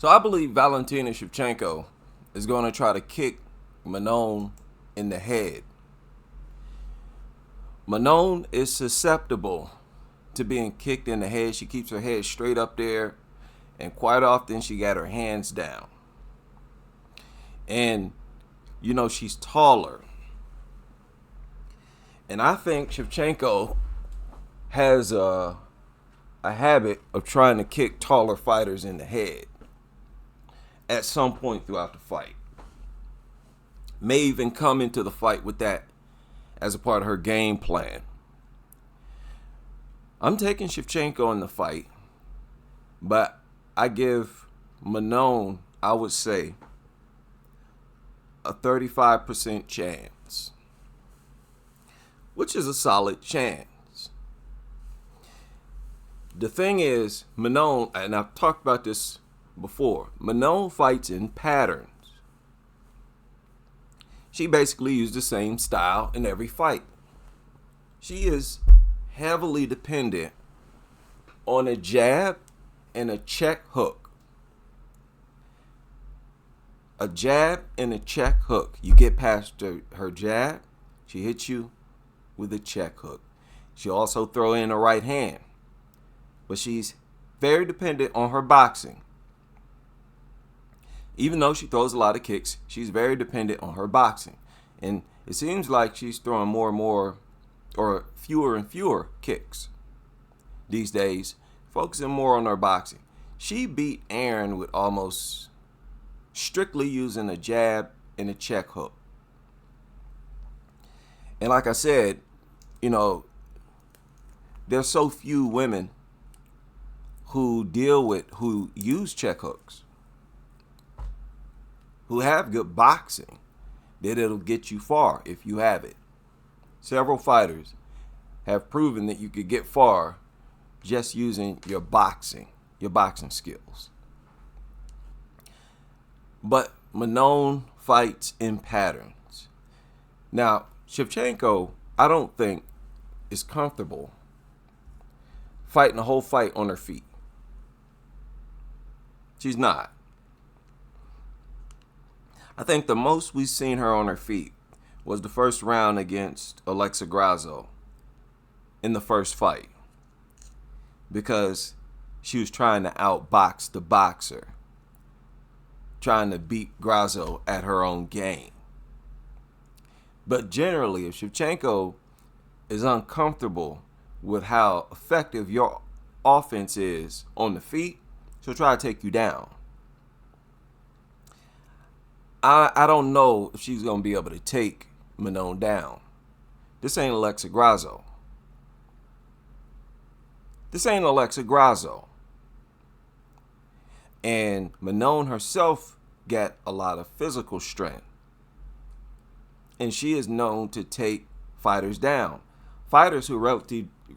So I believe Valentina Shevchenko is going to try to kick Manon in the head. Manon is susceptible to being kicked in the head. She keeps her head straight up there, and quite often she got her hands down. And, she's taller. And I think Shevchenko has a habit of trying to kick taller fighters in the head at some point throughout the fight. May even come into the fight with that as a part of her game plan. I'm taking Shevchenko in the fight, but I give Manon, I would say, a 35% chance, which is a solid chance. The thing is, Manon, and I've talked about this before, Manon fights in patterns. She basically used the same style in every fight. She is heavily dependent on a jab and a check hook. A jab and a check hook. You get past her jab, she hits you with a check hook. She'll also throw in a right hand. But she's very dependent on her boxing. Even though she throws a lot of kicks, she's very dependent on her boxing. And it seems like she's throwing more and more, or fewer and fewer kicks these days, focusing more on her boxing. She beat Aaron with almost strictly using a jab and a check hook. And like I said, there's so few women who use check hooks, who have good boxing, that it'll get you far if you have it. Several fighters have proven that you could get far just using your boxing skills. But Manon fights in patterns. Now, Shevchenko, I don't think, is comfortable fighting the whole fight on her feet. She's not. I think the most we've seen her on her feet was the first round against Alexa Grasso in the first fight, because she was trying to outbox the boxer, trying to beat Grasso at her own game. But generally, if Shevchenko is uncomfortable with how effective your offense is on the feet, she'll try to take you down. I don't know if she's going to be able to take Manon down. This ain't Alexa Grasso. And Manon herself got a lot of physical strength. And she is known to take fighters down. Fighters who are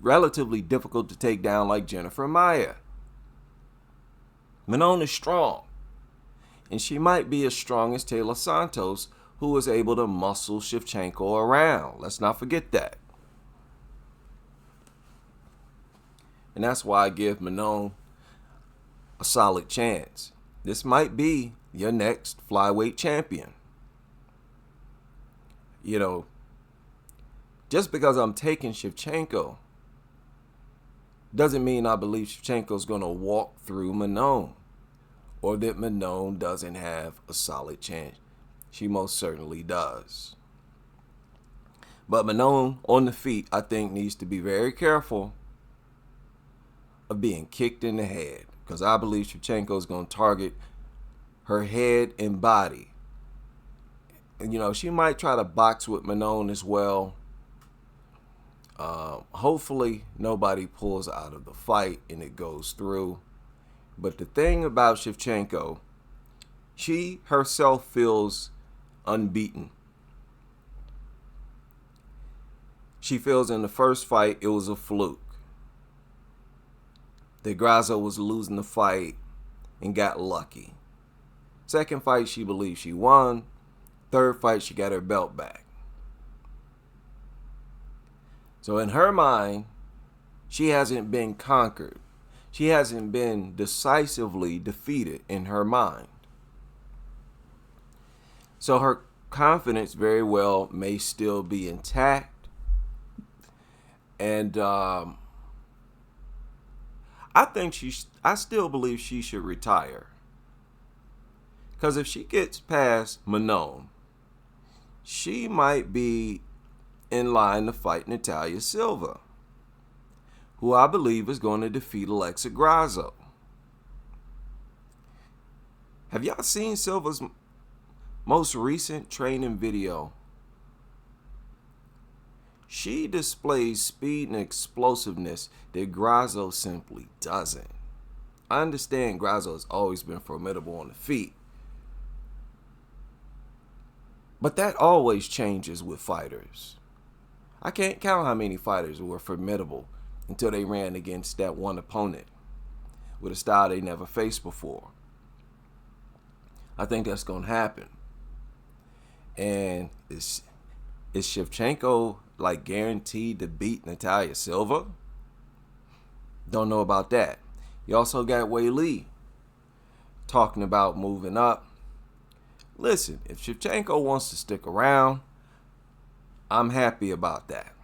relatively difficult to take down, like Jennifer Maia. Manon is strong. And she might be as strong as Taylor Santos, who was able to muscle Shevchenko around. Let's not forget that. And that's why I give Manon a solid chance. This might be your next flyweight champion. Just because I'm taking Shevchenko doesn't mean I believe Shevchenko's going to walk through Manon, or that Manon doesn't have a solid chance. She most certainly does. But Manon on the feet, I think, needs to be very careful of being kicked in the head, because I believe Shevchenko is going to target her head and body. And, she might try to box with Manon as well. Hopefully, nobody pulls out of the fight and it goes through. But the thing about Shevchenko, she herself feels unbeaten. She feels in the first fight it was a fluke. That Grasso was losing the fight and got lucky. Second fight, she believes she won. Third fight, she got her belt back. So in her mind, she hasn't been conquered. She hasn't been decisively defeated in her mind. So her confidence very well may still be intact. And I still believe she should retire. Because if she gets past Manon, she might be in line to fight Natalia Silva, who I believe is going to defeat Alexa Grasso. Have y'all seen Silva's most recent training video? She displays speed and explosiveness that Grasso simply doesn't. I understand Grasso has always been formidable on the feet, but that always changes with fighters. I can't count how many fighters were formidable until they ran against that one opponent with a style they never faced before. I think that's going to happen. And is Shevchenko like guaranteed to beat Natalia Silva? Don't know about that. You also got Wei Li talking about moving up. Listen, if Shevchenko wants to stick around, I'm happy about that.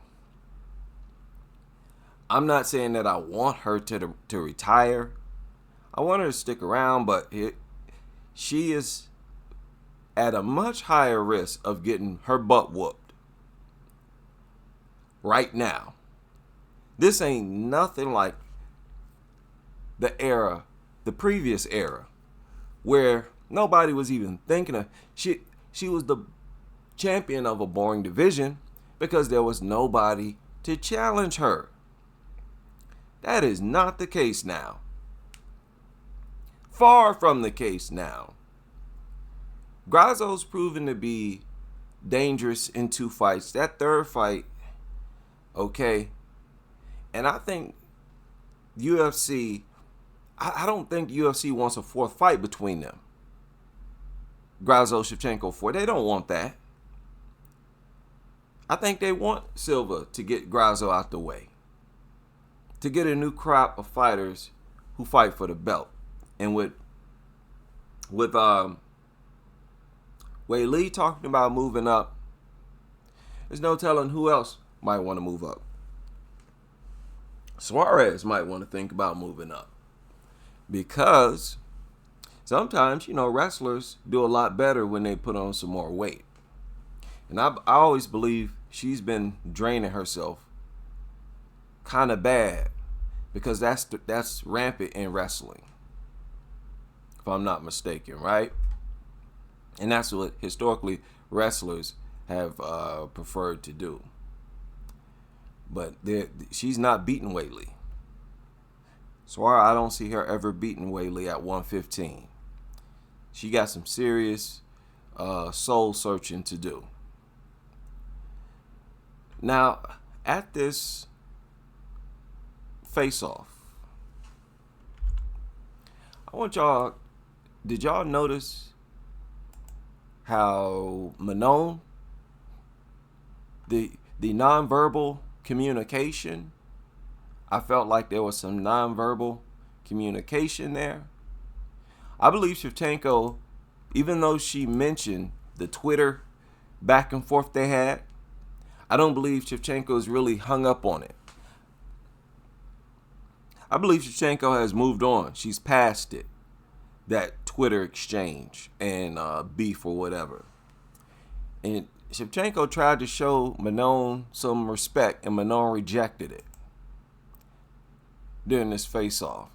I'm not saying that I want her to retire. I want her to stick around, but she is at a much higher risk of getting her butt whooped right now. This ain't nothing like the previous era, where nobody was even thinking of. She was the champion of a boring division because there was nobody to challenge her. That is not the case now. Far from the case now. Grasso's proven to be dangerous in 2 fights. That third fight, okay. And I think UFC, I don't think UFC wants a 4th fight between them. Grasso, Shevchenko 4. They don't want that. I think they want Silva to get Grasso out the way, to get a new crop of fighters who fight for the belt. And with Wei Li talking about moving up, there's no telling who else might want to move up. Suarez might want to think about moving up, because sometimes, wrestlers do a lot better when they put on some more weight. And I always believe she's been draining herself kind of bad, because that's rampant in wrestling, if I'm not mistaken, right? And that's what historically wrestlers have preferred to do. But she's not beating Wei Li. Suarez, I don't see her ever beating Wei Li at 115. She got some serious soul searching to do. Now, at this face-off, I want y'all, did y'all notice how Manon, the nonverbal communication, I felt like there was some nonverbal communication there. I believe Shevchenko, even though she mentioned the Twitter back and forth they had, I don't believe Shevchenko is really hung up on it. I believe Shevchenko has moved on. She's past it, that Twitter exchange and beef or whatever. And Shevchenko tried to show Manon some respect, and Manon rejected it during this face-off.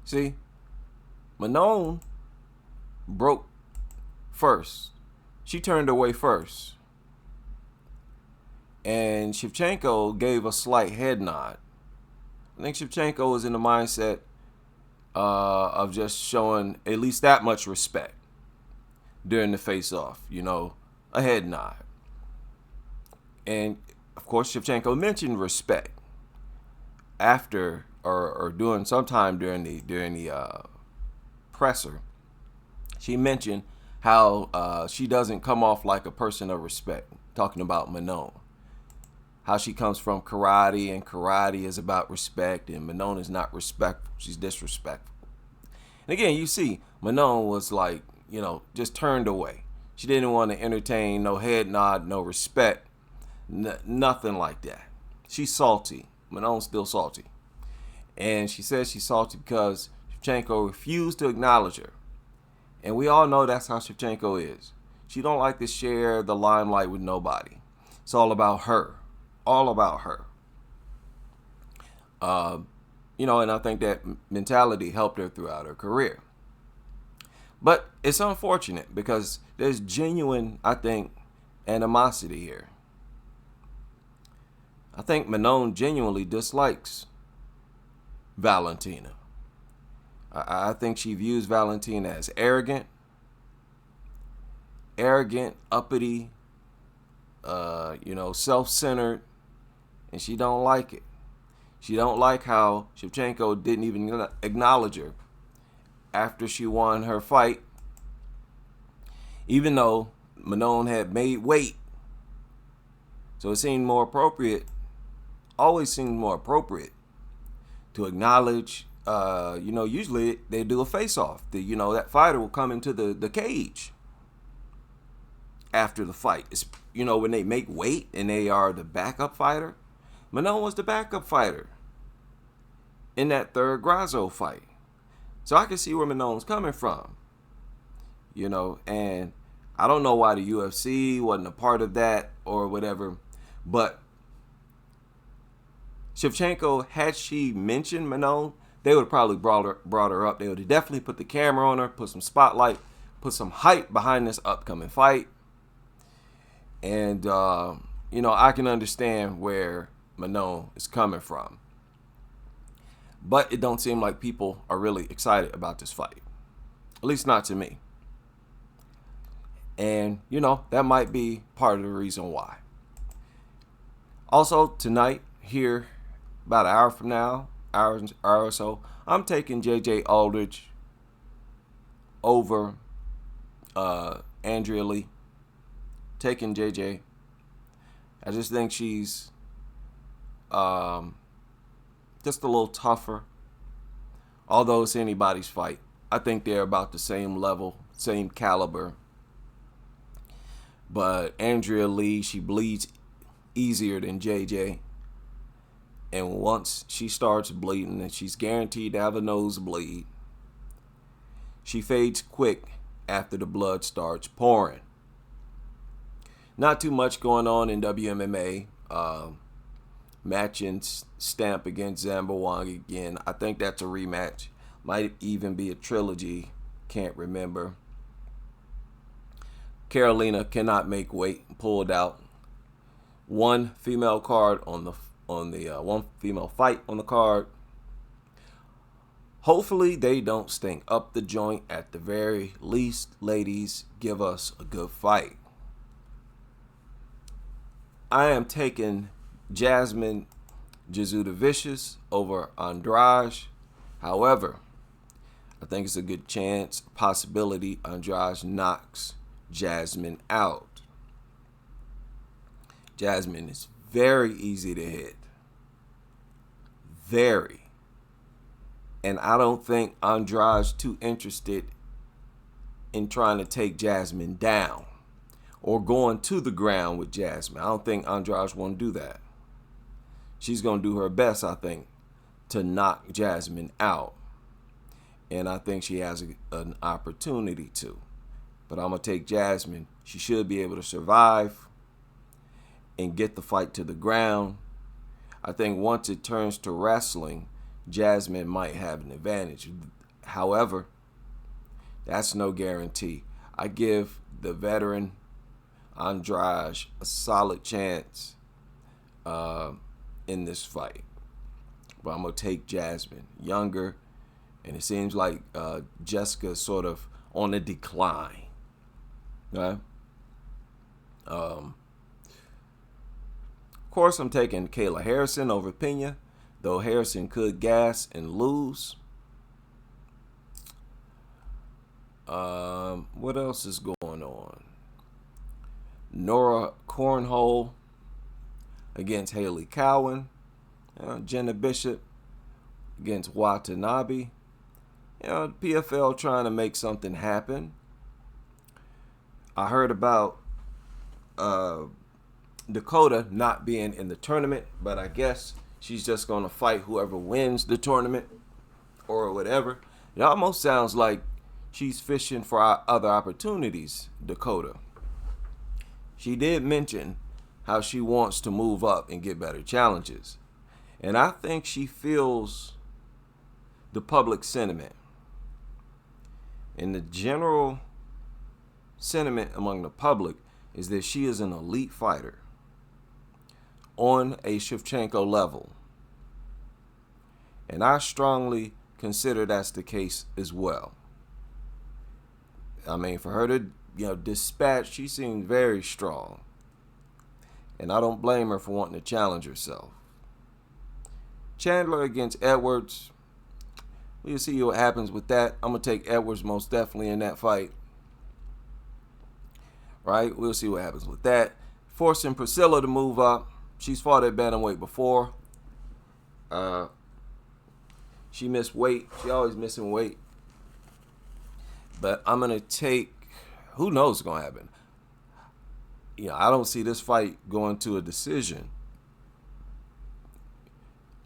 See, Manon broke first. She turned away first. And Shevchenko gave a slight head nod. I think Shevchenko was in the mindset of just showing at least that much respect during the face-off, a head nod. And, of course, Shevchenko mentioned respect after or sometime during the presser. She mentioned how she doesn't come off like a person of respect. Talking about Manon. How she comes from karate, and karate is about respect, and Manon is not respectful. She's disrespectful. And again, you see, Manon was like, just turned away. She didn't want to entertain, no head nod, no respect, nothing like that. She's salty. Manon's still salty. And she says she's salty because Shevchenko refused to acknowledge her. And we all know that's how Shevchenko is. She don't like to share the limelight with nobody. It's all about her. All about her. And I think that mentality helped her throughout her career. But it's unfortunate because there's genuine, I think, animosity here. I think Manon genuinely dislikes Valentina. I think she views Valentina as arrogant, uppity, self-centered, and she don't like it. She don't like how Shevchenko didn't even acknowledge her after she won her fight, even though Manon had made weight. So it seemed more appropriate, always seemed more appropriate to acknowledge, usually they do a face-off. That fighter will come into the cage after the fight. It's, when they make weight and they are the backup fighter. Manon was the backup fighter in that third Grasso fight. So I can see where Manon's coming from. And I don't know why the UFC wasn't a part of that or whatever. But Shevchenko, had she mentioned Manon, they would have probably brought her up. They would have definitely put the camera on her, put some spotlight, put some hype behind this upcoming fight. And, I can understand where Manon is coming from. But it don't seem like people are really excited about this fight. At least not to me. And, that might be part of the reason why. Also, tonight, here, about an hour from now, hour or so, I'm taking J.J. Aldridge over Andrea Lee. Taking J.J. I just think she's just a little tougher. Although it's anybody's fight, I think they're about the same level, same caliber. But Andrea Lee, she bleeds easier than JJ. And once she starts bleeding, and she's guaranteed to have a nosebleed, she fades quick after the blood starts pouring. Not too much going on in WMMA. Matching Stamp against Zambawang again. I think that's a rematch. Might even be a trilogy. Can't remember. Carolina cannot make weight. Pulled out. One female card on the one female fight on the card. Hopefully they don't stink up the joint. At the very least, ladies, give us a good fight. I am taking Jasmine Jasudavicius over Andrade. However, I think it's a good chance, possibility, Andrade knocks Jasmine out. Jasmine is very easy to hit. Very. And I don't think Andrade's too interested in trying to take Jasmine down or going to the ground with Jasmine. I don't think Andrade won't do that. She's going to do her best, I think, to knock Jasmine out. And I think she has an opportunity to. But I'm going to take Jasmine. She should be able to survive and get the fight to the ground. I think once it turns to wrestling, Jasmine might have an advantage. However, that's no guarantee. I give the veteran Andrade a solid chance in this fight. But I'm going to take Jasmine. Younger, and it seems like Jessica's sort of on a decline. Right? Of course, I'm taking Kayla Harrison over Pena, though Harrison could gas and lose. What else is going on? Nora Cornhole against Haley Cowan. Jenna Bishop against Watanabe. The PFL trying to make something happen. I heard about Dakota not being in the tournament, but I guess she's just going to fight whoever wins the tournament or whatever. It almost sounds like she's fishing for other opportunities, Dakota. She did mention how she wants to move up and get better challenges. And I think she feels the public sentiment. And the general sentiment among the public is that she is an elite fighter on a Shevchenko level. And I strongly consider that's the case as well. I mean, for her to, dispatch, she seems very strong. And I don't blame her for wanting to challenge herself. Chandler against Edwards. We'll see what happens with that. I'm going to take Edwards most definitely in that fight. Right? We'll see what happens with that. Forcing Priscilla to move up. She's fought at bantamweight before. She missed weight. She always missing weight. But I'm going to take, who knows what's going to happen. I don't see this fight going to a decision.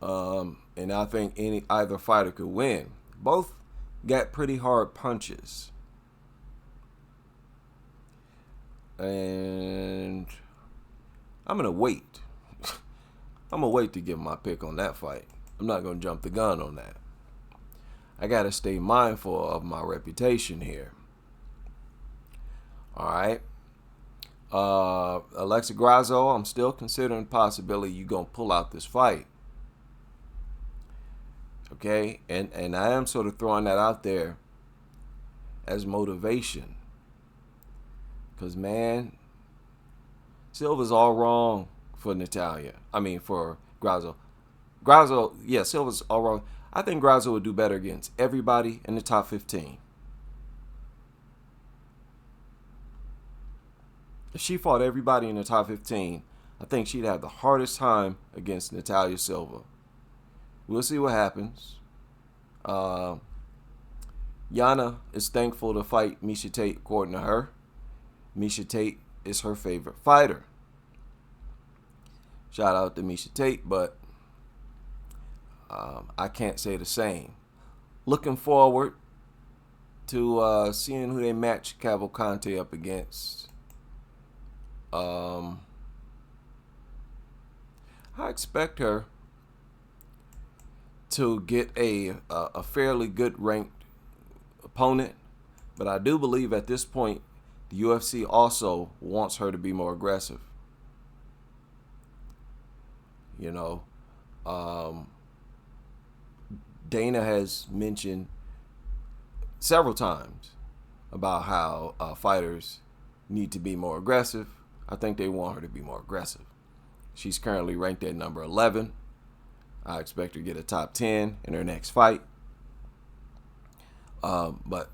And I think either fighter could win. Both got pretty hard punches. And I'm going to wait. I'm going to wait to give my pick on that fight. I'm not going to jump the gun on that. I got to stay mindful of my reputation here. All right. Alexa Grasso, I'm still considering the possibility you're going to pull out this fight. Okay? And I am sort of throwing that out there as motivation. Because, man, Silva's all wrong for Natalia. I mean, for Grasso. Silva's all wrong. I think Grasso would do better against everybody in the top 15. If she fought everybody in the top 15, I think she'd have the hardest time against Natalia Silva. We'll see what happens. Yana is thankful to fight Miesha Tate, according to her. Miesha Tate is her favorite fighter. Shout out to Miesha Tate, but I can't say the same. Looking forward to seeing who they match Cavalcante up against. I expect her to get a fairly good ranked opponent, but I do believe at this point the UFC also wants her to be more aggressive. Dana has mentioned several times about how fighters need to be more aggressive. I think they want her to be more aggressive. She's currently ranked at number 11. I expect her to get a top 10 in her next fight. But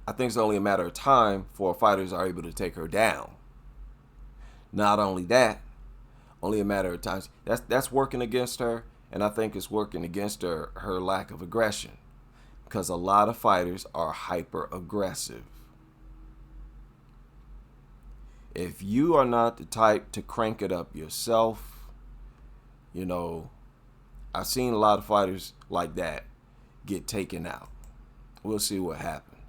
I think it's only a matter of time before fighters are able to take her down. Not only that, only a matter of time. That's working against her, and I think it's working against her lack of aggression, because a lot of fighters are hyper aggressive. If you are not the type to crank it up yourself, I've seen a lot of fighters like that get taken out. We'll see what happens.